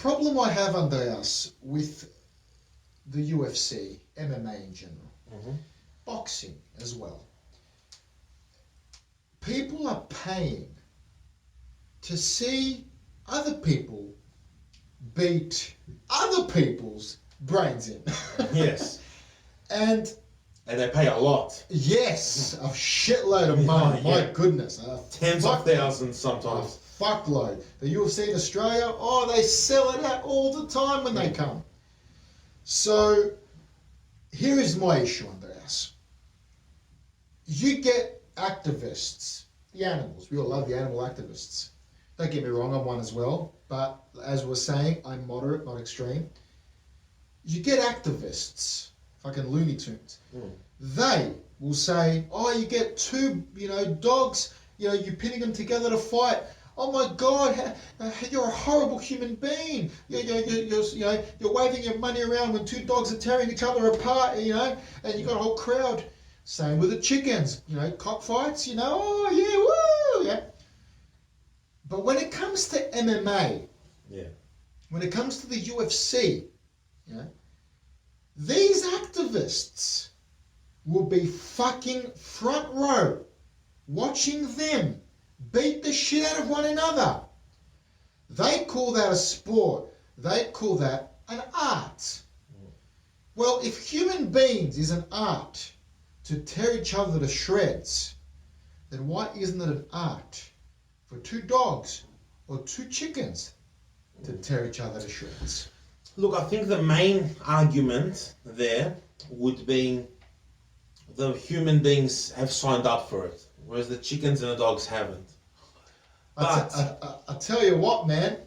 problem I have, Andreas, with the UFC, MMA in general, boxing as well, people are paying to see other people beat other people's brains in. Yes. And they pay a lot. yes, a shitload of money. My goodness. Tens of thousands sometimes. A fuckload. The UFC in Australia, they sell it out all the time when they come. So, here is my issue, Andreas. You get activists, the animals. We all love the animal activists. Don't get me wrong, I'm one as well. But as we're saying, I'm moderate, not extreme. You get activists, fucking Looney Tunes. They will say, you get two, dogs, you're pinning them together to fight. Oh my God, you're a horrible human being. You're waving your money around when two dogs are tearing each other apart, and you got a whole crowd. Same with the chickens, cockfights, woo, yeah. But when it comes to MMA, when it comes to the UFC, these activists will be fucking front row watching them beat the shit out of one another. They call that a sport. They call that an art. Well, if human beings is an art to tear each other to shreds, then why isn't it an art for two dogs or two chickens to tear each other to shreds? Look, I think the main argument there would be the human beings have signed up for it, whereas the chickens and the dogs haven't. But I tell you what, man,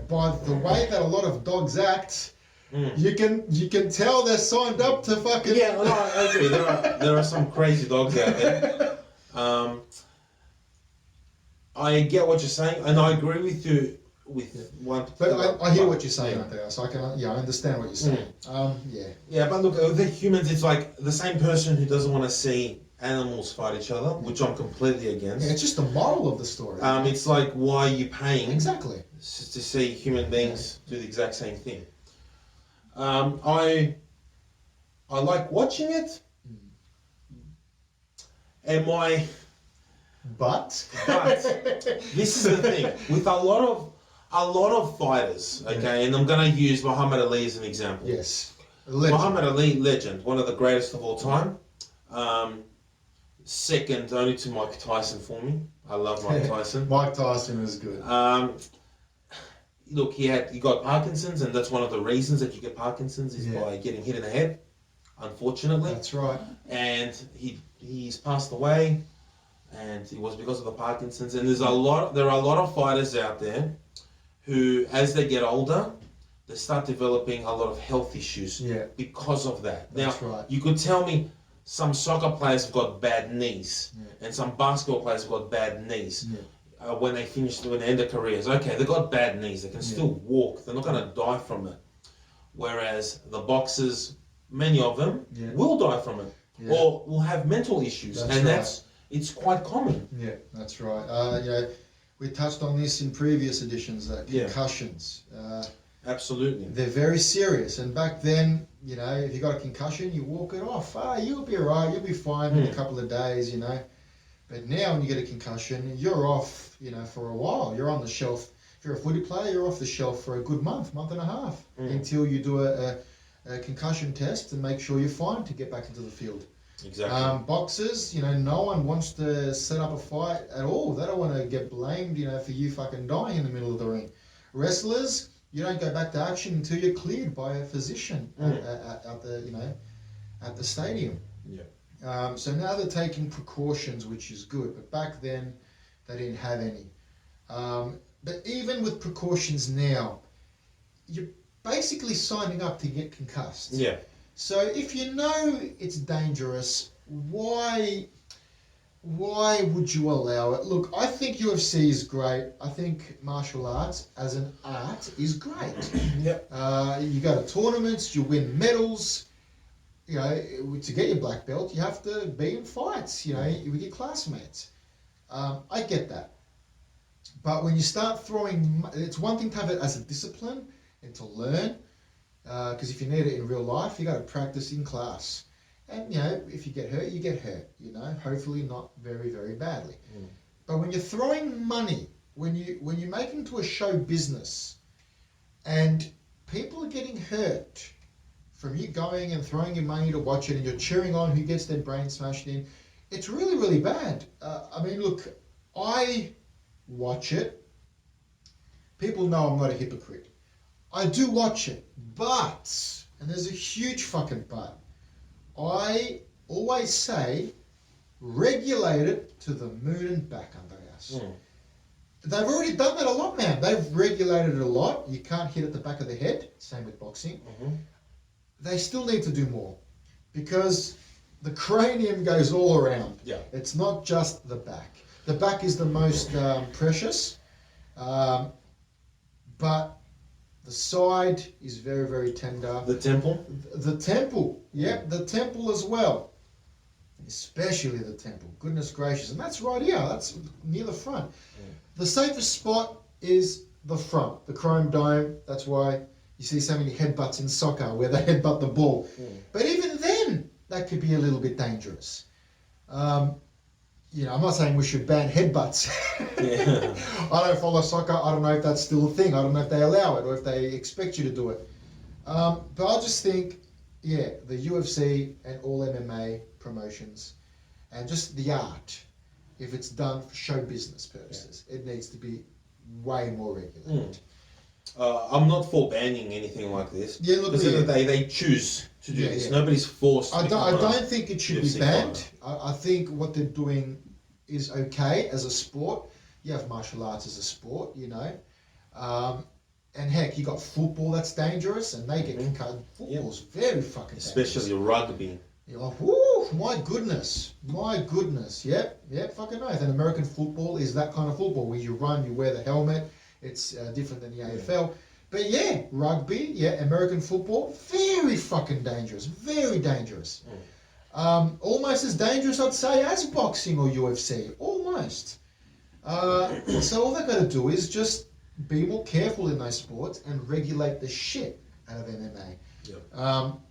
by the way that a lot of dogs act, you can tell they're signed up to fucking... Yeah, no, I agree. There are some crazy dogs out there. I get what you're saying, and I agree with you with one. But I hear what you're saying out there, so I can I understand what you're saying. Yeah, but look, the humans, it's like the same person who doesn't want to see animals fight each other, which I'm completely against. Yeah, it's just the moral of the story. It's like, why are you paying exactly to see human beings do the exact same thing? I like watching it. But this is the thing with a lot of fighters, okay, and I'm going to use Muhammad Ali as an example. Yes, Muhammad Ali, legend, one of the greatest of all time. Second only to Mike Tyson for me. I love Mike Tyson. Mike Tyson is good. Look, he got Parkinson's, and that's one of the reasons that you get Parkinson's is by getting hit in the head, unfortunately. That's right. And he's passed away, and it was because of the Parkinson's. And there are a lot of fighters out there who, as they get older, they start developing a lot of health issues because of that. That's now, right. You could tell me some soccer players have got bad knees, and some basketball players have got bad knees. When they end their careers, okay, they've got bad knees, they can still walk, they're not going to die from it. Whereas the boxers, many of them will die from it, or will have mental issues, it's quite common. Yeah, that's right. We touched on this in previous editions, concussions. Absolutely. They're very serious, and back then, if you got a concussion, you walk it off. You'll be alright, you'll be fine in a couple of days, But now when you get a concussion, you're off, for a while. You're on the shelf. If you're a footy player, you're off the shelf for a good month and a half, until you do a concussion test and make sure you're fine to get back into the field. Exactly. Boxers, no one wants to set up a fight at all. They don't want to get blamed, for you fucking dying in the middle of the ring. Wrestlers, you don't go back to action until you're cleared by a physician at the stadium. Yeah. So now they're taking precautions, which is good. But back then, they didn't have any. But even with precautions now, you're basically signing up to get concussed. Yeah. So if you know it's dangerous, why would you allow it? Look, I think UFC is great. I think martial arts as an art is great. You go to tournaments, you win medals. To get your black belt, you have to be in fights, with your classmates. I get that. But when you start throwing, it's one thing to have it as a discipline, and to learn. Because if you need it in real life, you got to practice in class. And you know, if you get hurt, you get hurt. You know, hopefully not very, very badly. But when you're throwing money, when you make it into a show business, and people are getting hurt from you going and throwing your money to watch it, and you're cheering on who gets their brain smashed in, it's really, really bad. I mean, look, I watch it. People know I'm not a hypocrite. I do watch it, but, and there's a huge fucking but, I always say, regulate it to the moon and back, Andreas. They've already done that a lot, man. They've regulated it a lot. You can't hit at the back of the head. Same with boxing. They still need to do more, because the cranium goes all around. Yeah. It's not just the back. The back is the most precious, but the side is very, very tender. The temple? The temple, yep, the temple as well. Especially the temple. Goodness gracious. And that's right here. That's near the front. The safest spot is the front, the chrome dome. That's why you see so many headbutts in soccer where they headbutt the ball. But even then, that could be a little bit dangerous. You know, I'm not saying we should ban headbutts. I don't follow soccer. I don't know if that's still a thing. I don't know if they allow it or if they expect you to do it. But I just think, yeah, the UFC and all MMA promotions and just the art, if it's done for show business purposes, it needs to be way more regulated. I'm not for banning anything like this. Yeah, look, because they choose to do this. Nobody's forced to I don't think it should be UFC banned. fighter. I think what they're doing is okay as a sport. You have martial arts as a sport, you know. And heck, you got football that's dangerous, and they get cut. Football's very fucking dangerous. Especially rugby. You're like, whoo, my goodness. Yep, fucking oath. And American football is that kind of football where you run, you wear the helmet. It's different than the AFL. But yeah, rugby, American football, very fucking dangerous. Very dangerous. Almost as dangerous, I'd say, as boxing or UFC. Almost. So all they've got to do is just be more careful in those sports and regulate the shit out of MMA.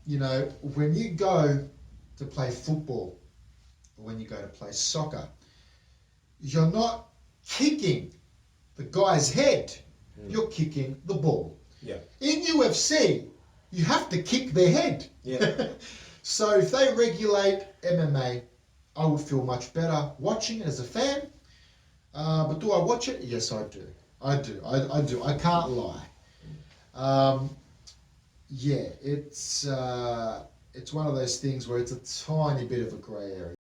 You know, when you go to play football, or when you go to play soccer, you're not kicking the guy's head, you're kicking the ball. In UFC, you have to kick their head. So if they regulate MMA, I would feel much better watching it as a fan. But do I watch it? Yes, I do. I do. I can't lie. Yeah, it's one of those things where it's a tiny bit of a grey area.